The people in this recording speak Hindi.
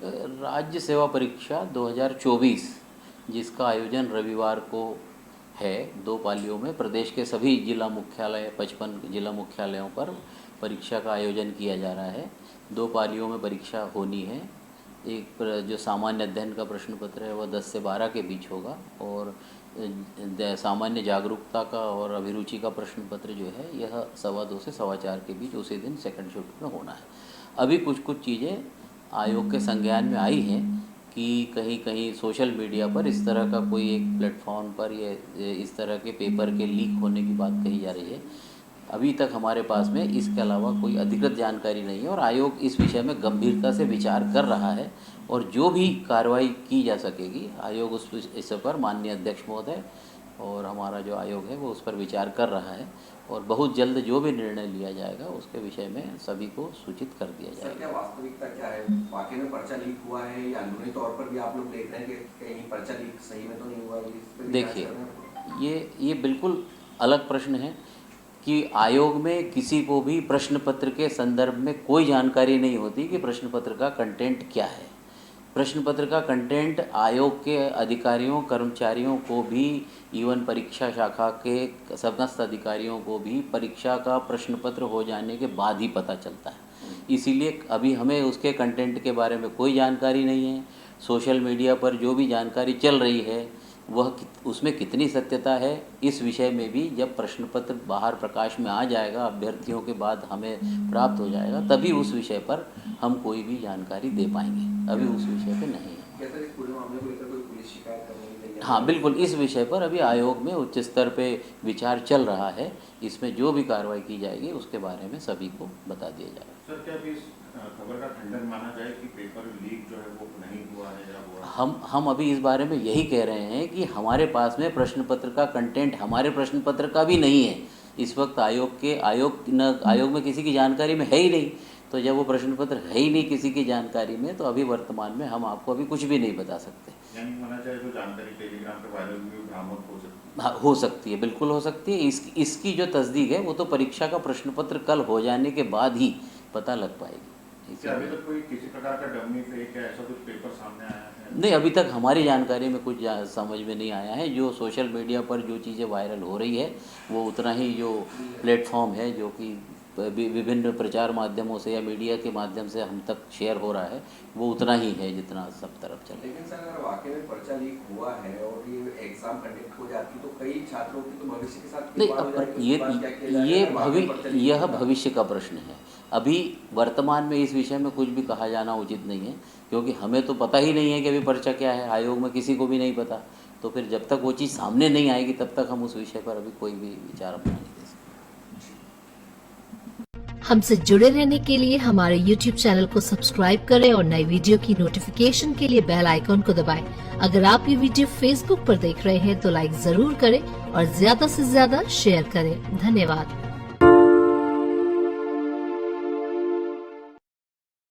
राज्य सेवा परीक्षा 2024 जिसका आयोजन रविवार को है 2 पालियों में प्रदेश के सभी जिला मुख्यालय 55 जिला मुख्यालयों पर परीक्षा का आयोजन किया जा रहा है। 2 पालियों में परीक्षा होनी है। एक जो सामान्य अध्ययन का प्रश्न पत्र है वह 10 से 12 के बीच होगा और सामान्य जागरूकता का और अभिरुचि का प्रश्न पत्र जो है यह 2:15 से 4:15 के बीच उसी दिन सेकंड शिफ्ट में होना है। अभी कुछ चीज़ें आयोग के संज्ञान में आई हैं कि कहीं कहीं सोशल मीडिया पर इस तरह का कोई एक प्लेटफॉर्म पर ये इस तरह के पेपर के लीक होने की बात कही जा रही है। अभी तक हमारे पास में इसके अलावा कोई अधिकृत जानकारी नहीं है और आयोग इस विषय में गंभीरता से विचार कर रहा है और जो भी कार्रवाई की जा सकेगी आयोग इस पर माननीय अध्यक्ष महोदय और हमारा जो आयोग है वो उस पर विचार कर रहा है और बहुत जल्द जो भी निर्णय लिया जाएगा उसके विषय में सभी को सूचित कर दिया जाएगा। सर, क्या वास्तविकता क्या है? वाकई में पर्चा लीक हुआ है या अंदरूनी तौर पर भी आप लोग देख रहे हैं कि कहीं पर्चा लीक सही में तो नहीं हुआ? देखिए ये बिल्कुल अलग प्रश्न है कि आयोग में किसी को भी प्रश्न पत्र के संदर्भ में कोई जानकारी नहीं होती कि प्रश्न पत्र का कंटेंट क्या है। प्रश्न पत्र का कंटेंट आयोग के अधिकारियों कर्मचारियों को भी इवन परीक्षा शाखा के समस्त अधिकारियों को भी परीक्षा का प्रश्न पत्र हो जाने के बाद ही पता चलता है। इसीलिए अभी हमें उसके कंटेंट के बारे में कोई जानकारी नहीं है। सोशल मीडिया पर जो भी जानकारी चल रही है वह उसमें कितनी सत्यता है इस विषय में भी जब प्रश्न पत्र बाहर प्रकाश में आ जाएगा अभ्यर्थियों के बाद हमें प्राप्त हो जाएगा तभी उस विषय पर हम कोई भी जानकारी दे पाएंगे। अभी उस विषय पे नहीं है। हाँ बिल्कुल, इस विषय पर अभी आयोग में उच्च स्तर पे विचार चल रहा है। इसमें जो भी कार्रवाई की जाएगी उसके बारे में सभी को बता दिया जाएगा। सर, क्या अभी इस खबर का खंडन माना जाए कि पेपर लीक जो है वो नहीं हुआ है या हुआ? हम अभी इस बारे में यही कह रहे हैं कि हमारे पास में प्रश्न पत्र का कंटेंट हमारे प्रश्न पत्र का भी नहीं है। इस वक्त आयोग में किसी की जानकारी में है ही नहीं। तो जब वो प्रश्न पत्र है ही नहीं किसी की जानकारी में तो अभी वर्तमान में हम आपको अभी कुछ भी नहीं बता सकते। यानी माना जाए जो जानकारी टेलीग्राम पे वायरल हुई भ्रामक हो सकती है? हाँ, हो सकती है, बिल्कुल हो सकती है। इसकी जो तस्दीक है वो तो परीक्षा का प्रश्न पत्र कल हो जाने के बाद ही पता लग पाएगी। अभी तक कोई किसी प्रकार का डमी फेक या ऐसा कुछ पेपर सामने आया है? नहीं, अभी तक हमारी जानकारी में कुछ समझ में नहीं आया है। जो सोशल मीडिया पर जो चीज़ें वायरल हो रही है वो उतना ही जो प्लेटफॉर्म है जो कि विभिन्न प्रचार माध्यमों से या मीडिया के माध्यम से हम तक शेयर हो रहा है वो उतना ही है जितना सब तरफ चल रहा है। लेकिन सर, अगर वाकई में पर्चा लीक हुआ है और ये एग्जाम कंडक्ट हो जाती तो कई छात्रों की तो भविष्य के साथ नहीं, यह भविष्य का प्रश्न है। अभी वर्तमान में इस विषय में कुछ भी कहा जाना उचित नहीं है क्योंकि हमें तो पता ही नहीं है कि अभी पर्चा क्या है। आयोग में किसी को भी नहीं पता। तो फिर जब तक वो चीज़ सामने नहीं आएगी तब तक हम उस विषय पर अभी कोई भी विचार अपना नहीं दे सकते। हमसे जुड़े रहने के लिए हमारे YouTube चैनल को सब्सक्राइब करें और नई वीडियो की नोटिफिकेशन के लिए बेल आइकॉन को दबाएं। अगर आप ये वीडियो Facebook पर देख रहे हैं तो लाइक जरूर करें और ज्यादा से ज्यादा शेयर करें। धन्यवाद।